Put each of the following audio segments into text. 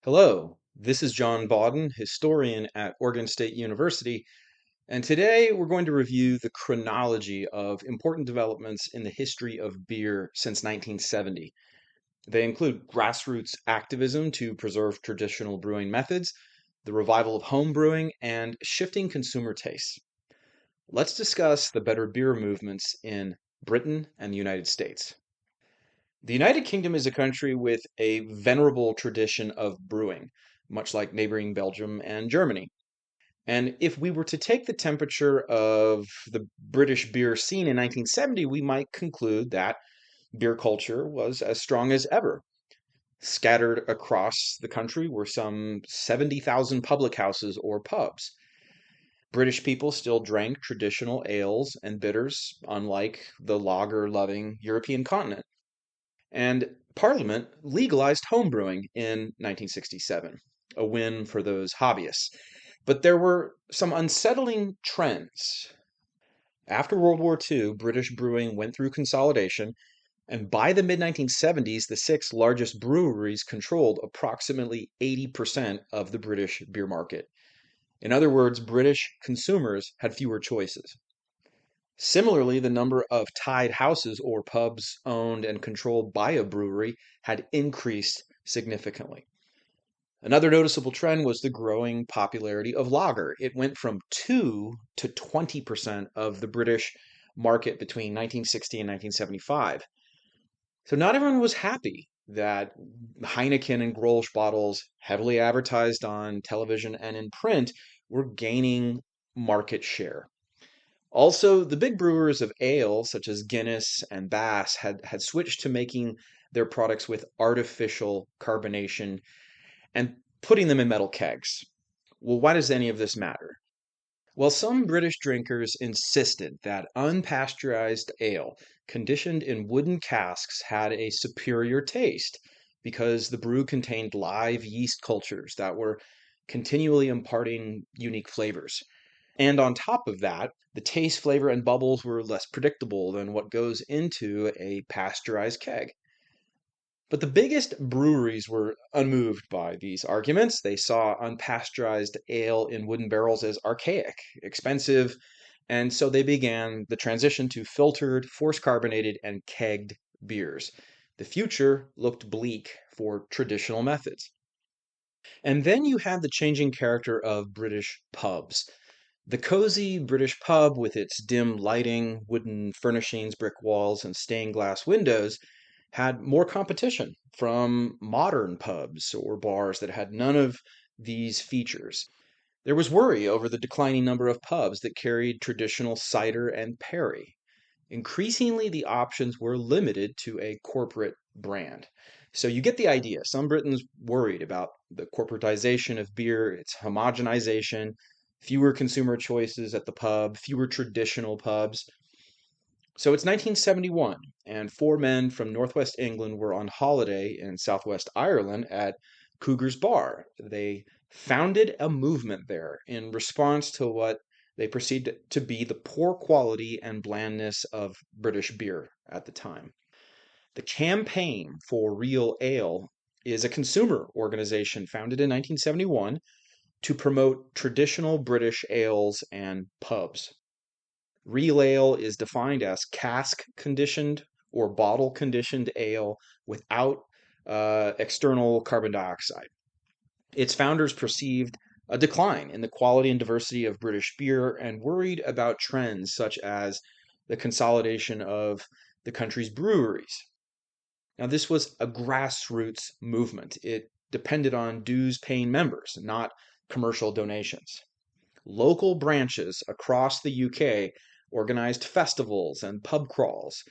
Hello, this is John Bawden, historian at Oregon State University, and today we're going to review the chronology of important developments in the history of beer since 1970. They include grassroots activism to preserve traditional brewing methods, the revival of homebrewing, and shifting consumer tastes. Let's discuss the better beer movements in Britain and the United States. The United Kingdom is a country with a venerable tradition of brewing, much like neighboring Belgium and Germany. And if we were to take the temperature of the British beer scene in 1970, we might conclude that beer culture was as strong as ever. Scattered across the country were some 70,000 public houses or pubs. British people still drank traditional ales and bitters, unlike the lager loving European continent. And Parliament legalized homebrewing in 1967, a win for those hobbyists. But there were some unsettling trends. After World War II, British brewing went through consolidation, and by the mid 1970s, the six largest breweries controlled approximately 80% of the British beer market. In other words, British consumers had fewer choices. Similarly, the number of tied houses or pubs owned and controlled by a brewery had increased significantly. Another noticeable trend was the growing popularity of lager. It went from 2 to 20% of the British market between 1960 and 1975. So not everyone was happy that Heineken and Grolsch bottles, heavily advertised on television and in print, were gaining market share. Also, the big brewers of ale, such as Guinness and Bass, had switched to making their products with artificial carbonation and putting them in metal kegs. Well, why does any of this matter? Well, some British drinkers insisted that unpasteurized ale, conditioned in wooden casks, had a superior taste because the brew contained live yeast cultures that were continually imparting unique flavors. And on top of that, the taste, flavor, and bubbles were less predictable than what goes into a pasteurized keg. But the biggest breweries were unmoved by these arguments. They saw unpasteurized ale in wooden barrels as archaic, expensive, and so they began the transition to filtered, force carbonated, and kegged beers. The future looked bleak for traditional methods. And then you had the changing character of British pubs. The cozy British pub, with its dim lighting, wooden furnishings, brick walls, and stained glass windows, had more competition from modern pubs or bars that had none of these features. There was worry over the declining number of pubs that carried traditional cider and perry. Increasingly, the options were limited to a corporate brand. So you get the idea. Some Britons worried about the corporatization of beer, its homogenization, fewer consumer choices at the pub, fewer traditional pubs. So it's 1971, and four men from Northwest England were on holiday in Southwest Ireland at Cougar's Bar. They founded a movement there in response to what they perceived to be the poor quality and blandness of British beer at the time. The Campaign for Real Ale is a consumer organization founded in 1971 to promote traditional British ales and pubs. Real ale is defined as cask conditioned or bottle conditioned ale without external carbon dioxide. Its founders perceived a decline in the quality and diversity of British beer and worried about trends such as the consolidation of the country's breweries. Now, this was a grassroots movement. It depended on dues paying members, not commercial donations. Local branches across the UK organized festivals and pub crawls.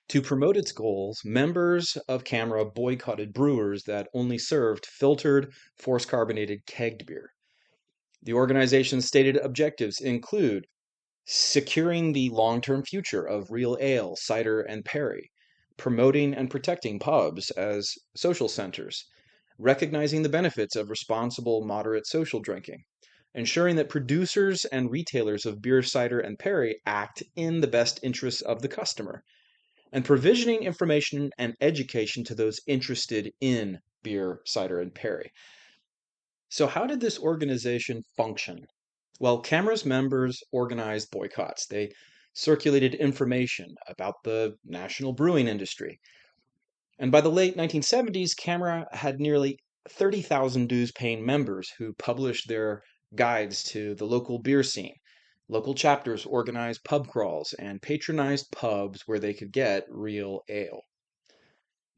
To promote its goals, members of CAMRA boycotted brewers that only served filtered, force carbonated kegged beer. The organization's stated objectives include securing the long term future of real ale, cider, and perry, promoting and protecting pubs as social centers, recognizing the benefits of responsible, moderate social drinking, ensuring that producers and retailers of beer, cider, and perry act in the best interests of the customer, and provisioning information and education to those interested in beer, cider, and perry. So, how did this organization function? Well, Camera's members organized boycotts. They circulated information about the national brewing industry. And by the late 1970s, Camera had nearly 30,000 dues paying members who published their guides to the local beer scene. Local chapters organized pub crawls and patronized pubs where they could get real ale.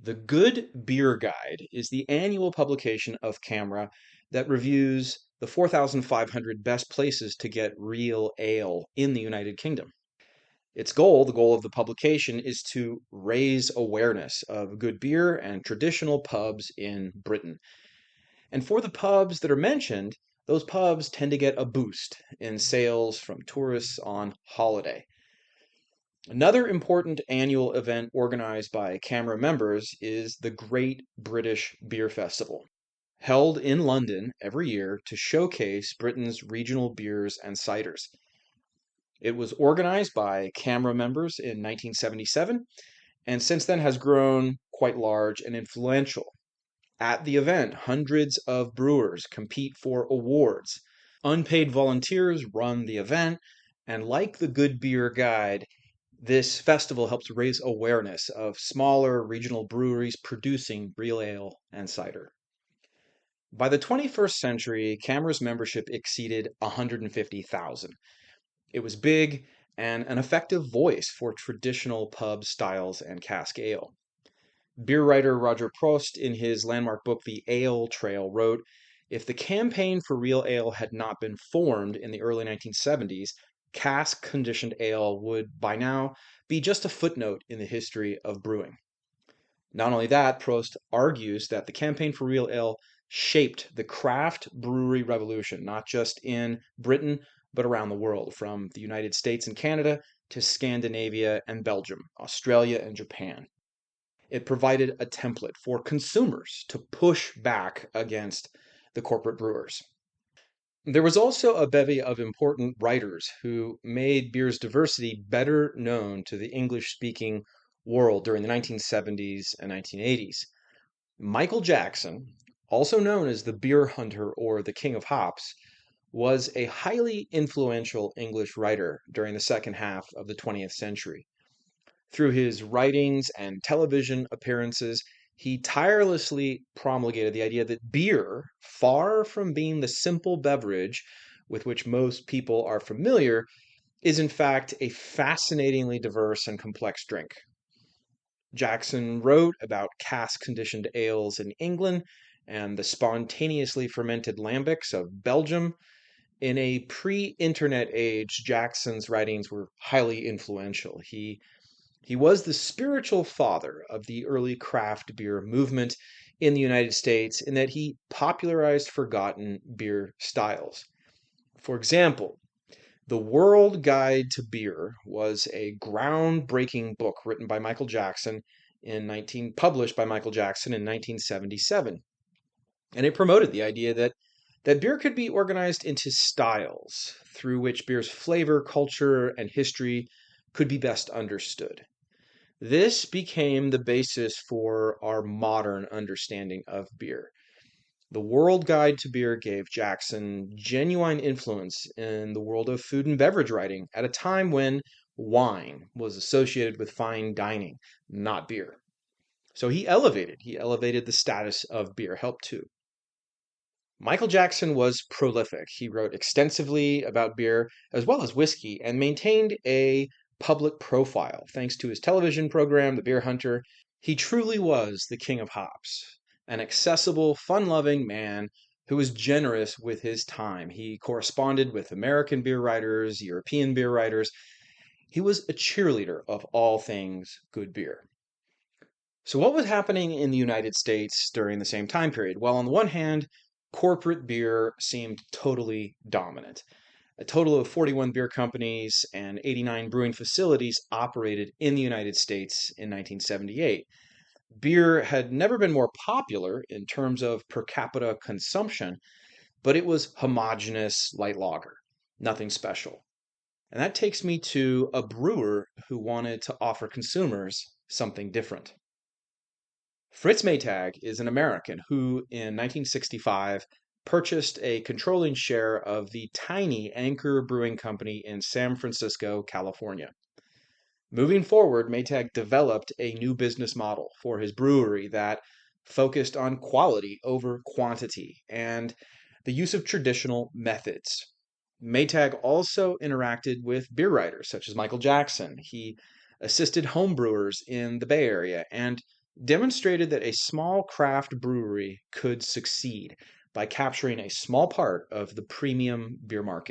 The Good Beer Guide is the annual publication of Camera that reviews the 4,500 best places to get real ale in the United Kingdom. Its goal, the goal of the publication, is to raise awareness of good beer and traditional pubs in Britain. And for the pubs that are mentioned, those pubs tend to get a boost in sales from tourists on holiday. Another important annual event organized by Camera members is the Great British Beer Festival, held in London every year to showcase Britain's regional beers and ciders. It was organized by Camera members in 1977 and since then has grown quite large and influential. At the event, hundreds of brewers compete for awards. Unpaid volunteers run the event, and like the Good Beer Guide, this festival helps raise awareness of smaller regional breweries producing real ale and cider. By the 21st century, Camera's membership exceeded 150,000. It was big and an effective voice for traditional pub styles and cask ale. Beer writer Roger Prost, in his landmark book The Ale Trail, wrote, "If the campaign for real ale had not been formed in the early 1970s, cask conditioned ale would by now be just a footnote in the history of brewing." Not only that, Prost argues that the campaign for real ale shaped the craft brewery revolution, not just in Britain, but around the world, from the United States and Canada to Scandinavia and Belgium, Australia and Japan. It provided a template for consumers to push back against the corporate brewers. There was also a bevy of important writers who made beer's diversity better known to the English speaking world during the 1970s and 1980s. Michael Jackson, also known as the beer hunter or the king of hops, was a highly influential English writer during the second half of the 20th century. Through his writings and television appearances, he tirelessly promulgated the idea that beer, far from being the simple beverage with which most people are familiar, is in fact a fascinatingly diverse and complex drink. Jackson wrote about cask conditioned ales in England and the spontaneously fermented lambics of Belgium. In a pre internet age, Jackson's writings were highly influential. He was the spiritual father of the early craft beer movement in the United States in that he popularized forgotten beer styles. For example, The World Guide to Beer was a groundbreaking book written by Michael Jackson published by Michael Jackson in 1977. And it promoted the idea that beer could be organized into styles through which beer's flavor, culture, and history could be best understood. This became the basis for our modern understanding of beer. The World Guide to Beer gave Jackson genuine influence in the world of food and beverage writing at a time when wine was associated with fine dining, not beer. So he elevated the status of beer, helped to. Michael Jackson was prolific. He wrote extensively about beer as well as whiskey and maintained a public profile thanks to his television program, The Beer Hunter. He truly was the king of hops, an accessible, fun loving man who was generous with his time. He corresponded with American beer writers, European beer writers. He was a cheerleader of all things good beer. So, what was happening in the United States during the same time period? Well, on the one hand, corporate beer seemed totally dominant. A total of 41 beer companies and 89 brewing facilities operated in the United States in 1978. Beer had never been more popular in terms of per capita consumption, but it was homogeneous light lager, nothing special. And that takes me to a brewer who wanted to offer consumers something different. Fritz Maytag is an American who, in 1965, purchased a controlling share of the tiny Anchor Brewing Company in San Francisco, California. Moving forward, Maytag developed a new business model for his brewery that focused on quality over quantity and the use of traditional methods. Maytag also interacted with beer writers such as Michael Jackson. He assisted homebrewers in the Bay Area and demonstrated that a small craft brewery could succeed by capturing a small part of the premium beer market.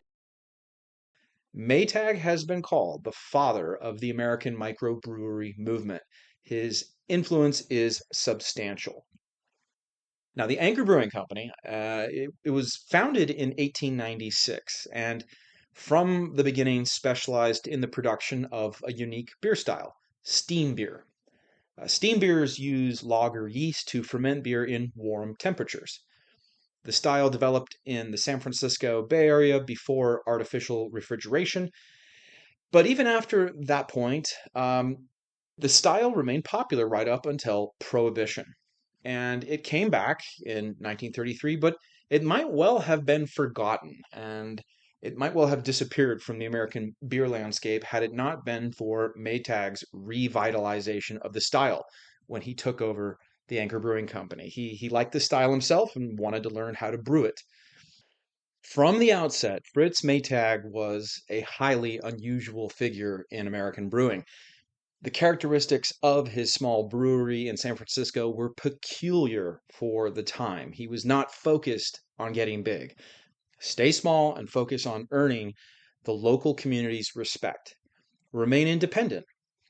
Maytag has been called the father of the American microbrewery movement. His influence is substantial. Now, the Anchor Brewing Company, it was founded in 1896 and from the beginning specialized in the production of a unique beer style, steam beer. Steam beers use lager yeast to ferment beer in warm temperatures. The style developed in the San Francisco Bay Area before artificial refrigeration. But even after that point, the style remained popular right up until Prohibition. And it came back in 1933, but it might well have been forgotten and it might well have disappeared from the American beer landscape had it not been for Maytag's revitalization of the style when he took over the Anchor Brewing Company. He liked the style himself and wanted to learn how to brew it. From the outset, Fritz Maytag was a highly unusual figure in American brewing. The characteristics of his small brewery in San Francisco were peculiar for the time. He was not focused on getting big. Stay small and focus on earning the local community's respect. Remain independent.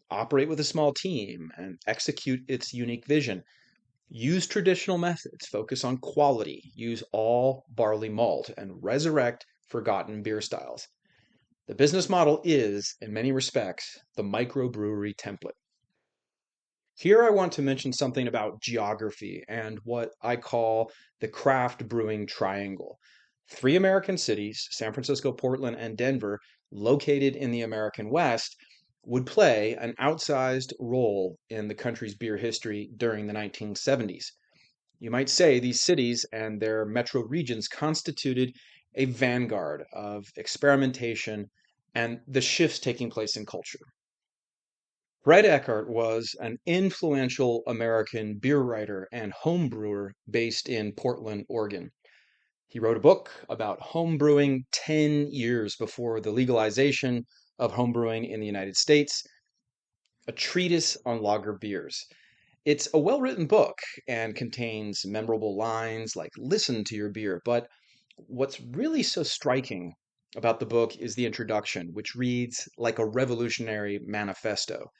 Operate with a small team and execute its unique vision. Use traditional methods, focus on quality, use all barley malt, and resurrect forgotten beer styles. The business model is, in many respects, the microbrewery template. Here I want to mention something about geography and what I call the craft brewing triangle. Three American cities, San Francisco, Portland, and Denver, located in the American West, would play an outsized role in the country's beer history during the 1970s. You might say these cities and their metro regions constituted a vanguard of experimentation and the shifts taking place in culture. Fred Eckert was an influential American beer writer and home brewer based in Portland, Oregon. He wrote a book about home brewing 10 years before the legalization of home brewing in the United States, a treatise on lager beers. It's a well-written book and contains memorable lines like "listen to your beer," but what's really so striking about the book is the introduction, which reads like a revolutionary manifesto.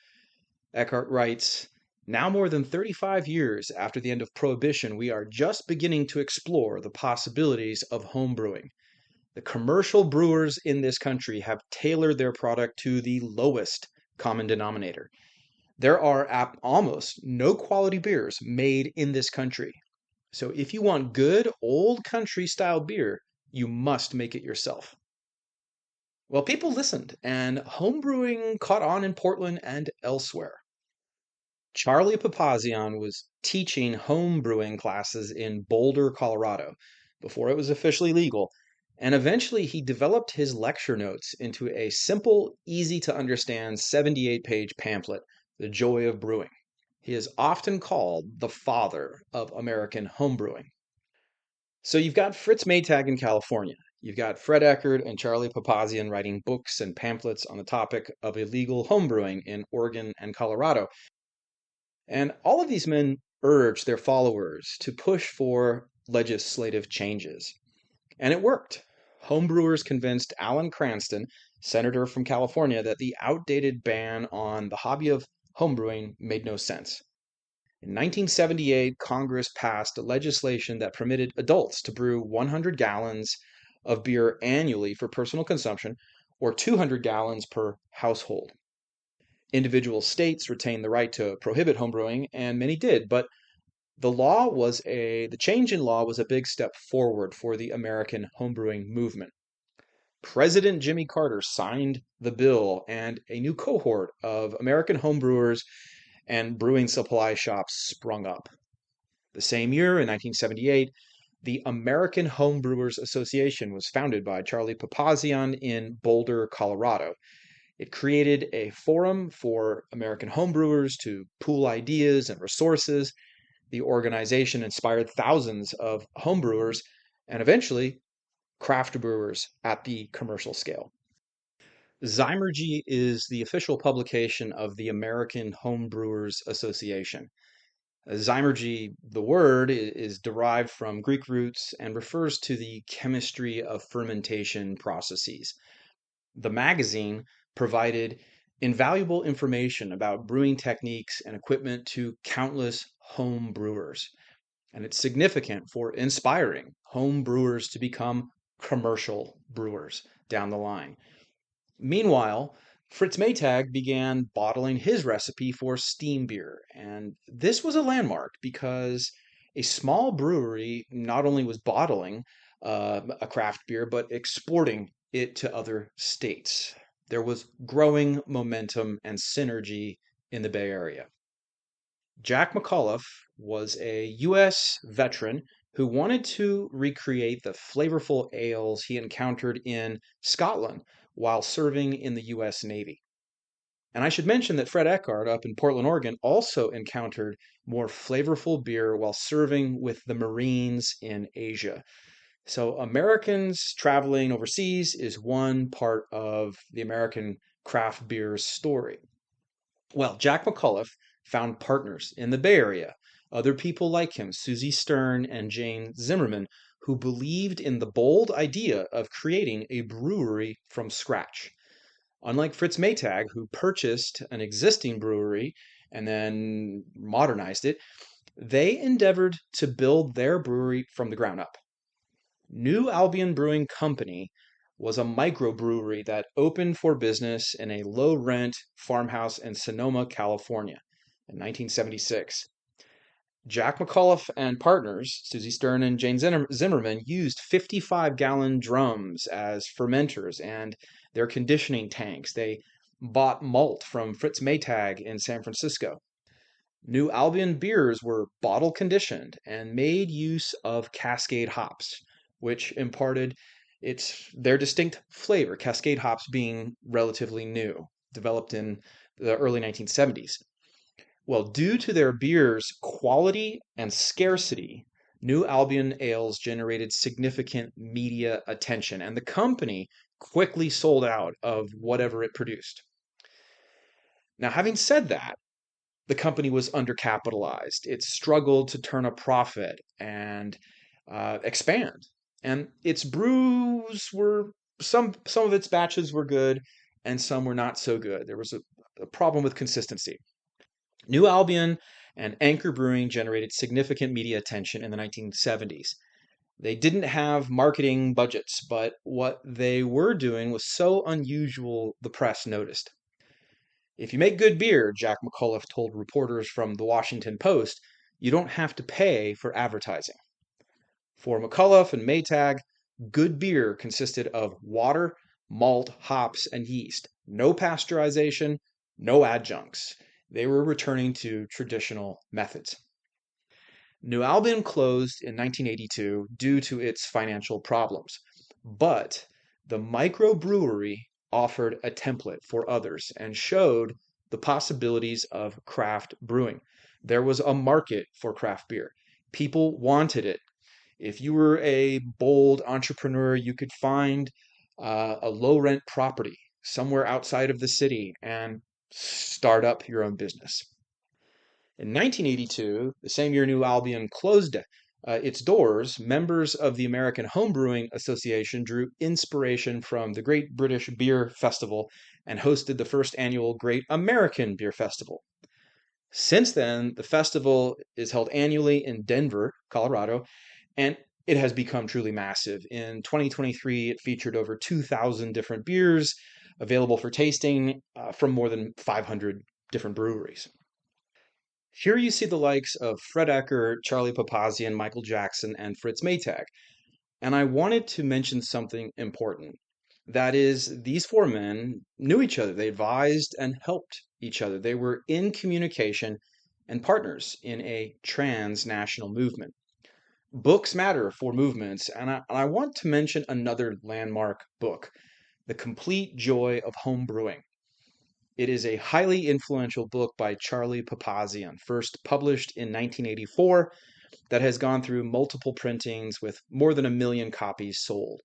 Eckhart writes, "Now more than 35 years after the end of Prohibition, we are just beginning to explore the possibilities of home brewing. The commercial brewers in this country have tailored their product to the lowest common denominator. There are almost no quality beers made in this country. So if you want good old country style beer, you must make it yourself." Well, people listened, and homebrewing caught on in Portland and elsewhere. Charlie Papazian was teaching home brewing classes in Boulder, Colorado, before it was officially legal, and eventually he developed his lecture notes into a simple, easy to understand 78-page pamphlet, The Joy of Brewing. He is often called the father of American homebrewing. So you've got Fritz Maytag in California. You've got Fred Eckert and Charlie Papazian writing books and pamphlets on the topic of illegal homebrewing in Oregon and Colorado. And all of these men urged their followers to push for legislative changes. And it worked. Homebrewers convinced Alan Cranston, senator from California, that the outdated ban on the hobby of homebrewing made no sense. In 1978, Congress passed legislation that permitted adults to brew 100 gallons of beer annually for personal consumption, or 200 gallons per household. Individual states retained the right to prohibit homebrewing, and many did, but the change in law was a big step forward for the American homebrewing movement. President Jimmy Carter signed the bill, and a new cohort of American homebrewers and brewing supply shops sprung up. The same year, in 1978, The American Homebrewers Association was founded by Charlie Papazian in Boulder, Colorado. It created a forum for American homebrewers to pool ideas and resources. The organization inspired thousands of homebrewers and eventually craft brewers at the commercial scale. Zymergy is the official publication of the American Homebrewers Association. Zymergy, the word, is derived from Greek roots and refers to the chemistry of fermentation processes. The magazine provided invaluable information about brewing techniques and equipment to countless home brewers. And it's significant for inspiring home brewers to become commercial brewers down the line. Meanwhile, Fritz Maytag began bottling his recipe for steam beer, and this was a landmark because a small brewery not only was bottling a craft beer, but exporting it to other states. There was growing momentum and synergy in the Bay Area. Jack McAuliffe was a U.S. veteran who wanted to recreate the flavorful ales he encountered in Scotland while serving in the U.S. Navy. And I should mention that Fred Eckert up in Portland, Oregon, also encountered more flavorful beer while serving with the Marines in Asia. So, Americans traveling overseas is one part of the American craft beer story. Well, Jack McAuliffe found partners in the Bay Area, other people like him, Susie Stern and Jane Zimmerman, who believed in the bold idea of creating a brewery from scratch. Unlike Fritz Maytag, who purchased an existing brewery and then modernized it, they endeavored to build their brewery from the ground up. New Albion Brewing Company was a microbrewery that opened for business in a low-rent farmhouse in Sonoma, California in 1976. Jack McAuliffe and partners, Susie Stern and Jane Zimmerman, used 55-gallon drums as fermenters and their conditioning tanks. They bought malt from Fritz Maytag in San Francisco. New Albion beers were bottle conditioned and made use of Cascade hops, which imparted their distinct flavor, Cascade hops being relatively new, developed in the early 1970s. Well, due to their beer's quality and scarcity, New Albion ales generated significant media attention, and the company quickly sold out of whatever it produced. Now, having said that, the company was undercapitalized. It struggled to turn a profit and expand. And its brews were some of its batches were good and some were not so good. There was a problem with consistency. New Albion and Anchor Brewing generated significant media attention in the 1970s. They didn't have marketing budgets, but what they were doing was so unusual the press noticed. If you make good beer, Jack McAuliffe told reporters from the Washington Post, you don't have to pay for advertising. For McAuliffe and Maytag, good beer consisted of water, malt, hops, and yeast. No pasteurization, no adjuncts. They were returning to traditional methods. New Albion closed in 1982 due to its financial problems, but the microbrewery offered a template for others and showed the possibilities of craft brewing. There was a market for craft beer. People wanted it. If you were a bold entrepreneur, you could find a low rent property somewhere outside of the city and start up your own business. In 1982, the same year New Albion closed its doors, members of the American Homebrewing Association drew inspiration from the Great British Beer Festival and hosted the first annual Great American Beer Festival. Since then, the festival is held annually in Denver, Colorado, and it has become truly massive. In 2023, it featured over 2,000 different beers available for tasting from more than 500 different breweries. Here you see the likes of Fred Eckert, Charlie Papazian, Michael Jackson, and Fritz Maytag. And I wanted to mention something important. That is, these four men knew each other. They advised and helped each other. They were in communication and partners in a transnational movement. Books matter for movements, and I want to mention another landmark book, The Complete Joy of Homebrewing. It is a highly influential book by Charlie Papazian, first published in 1984, that has gone through multiple printings with more than 1 million copies sold.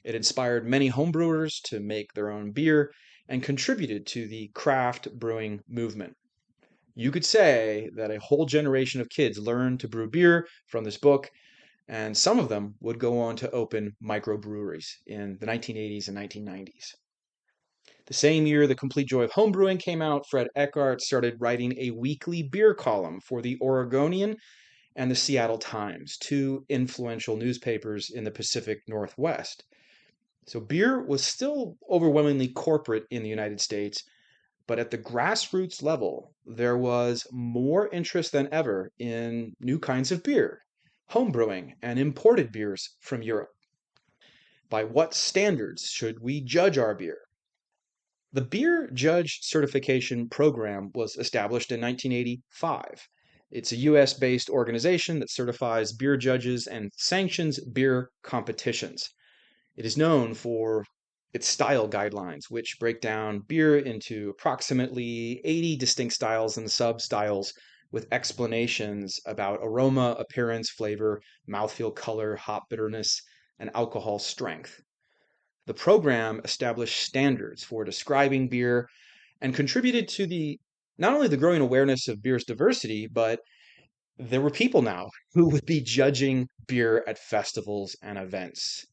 It inspired many homebrewers to make their own beer and contributed to the craft brewing movement. You could say that a whole generation of kids learned to brew beer from this book, and some of them would go on to open microbreweries in the 1980s and 1990s. The same year The Complete Joy of Homebrewing came out, Fred Eckart started writing a weekly beer column for the Oregonian and the Seattle Times, two influential newspapers in the Pacific Northwest. So beer was still overwhelmingly corporate in the United States, but at the grassroots level, there was more interest than ever in new kinds of beer, homebrewing, and imported beers from Europe. By what standards should we judge our beer? The Beer Judge Certification Program was established in 1985. It's a US based organization that certifies beer judges and sanctions beer competitions. It is known for its style guidelines, which break down beer into approximately 80 distinct styles and sub-styles with explanations about aroma, appearance, flavor, mouthfeel, color, hop bitterness, and alcohol strength. The program established standards for describing beer and contributed to the not only the growing awareness of beer's diversity, but there were people now who would be judging beer at festivals and events.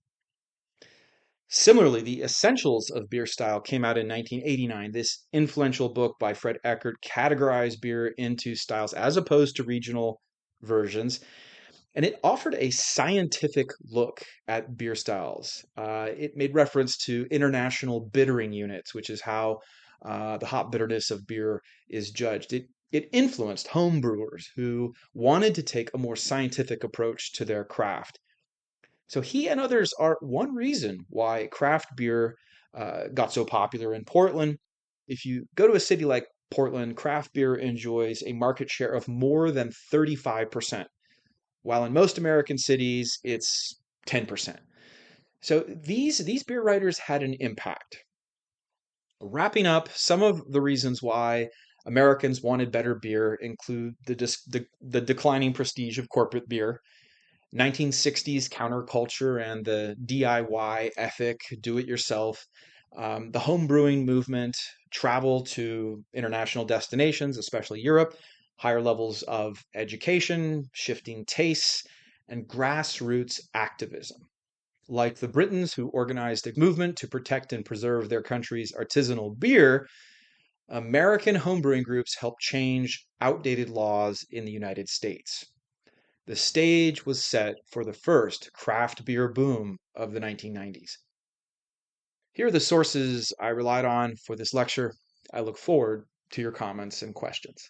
Similarly, The Essentials of Beer Style came out in 1989. This influential book by Fred Eckert categorized beer into styles as opposed to regional versions, and it offered a scientific look at beer styles. It made reference to international bittering units, which is how the hop bitterness of beer is judged. It influenced home brewers who wanted to take a more scientific approach to their craft. So he and others are one reason why craft beer got so popular in Portland. If you go to a city like Portland, craft beer enjoys a market share of more than 35%, while in most American cities it's 10%. So these beer writers had an impact. Wrapping up, some of the reasons why Americans wanted better beer include the declining prestige of corporate beer, 1960s counterculture and the DIY ethic, do it yourself, the home brewing movement, travel to international destinations, especially Europe, higher levels of education, shifting tastes, and grassroots activism. Like the Britons who organized a movement to protect and preserve their country's artisanal beer, American homebrewing groups helped change outdated laws in the United States. The stage was set for the first craft beer boom of the 1990s. Here are the sources I relied on for this lecture. I look forward to your comments and questions.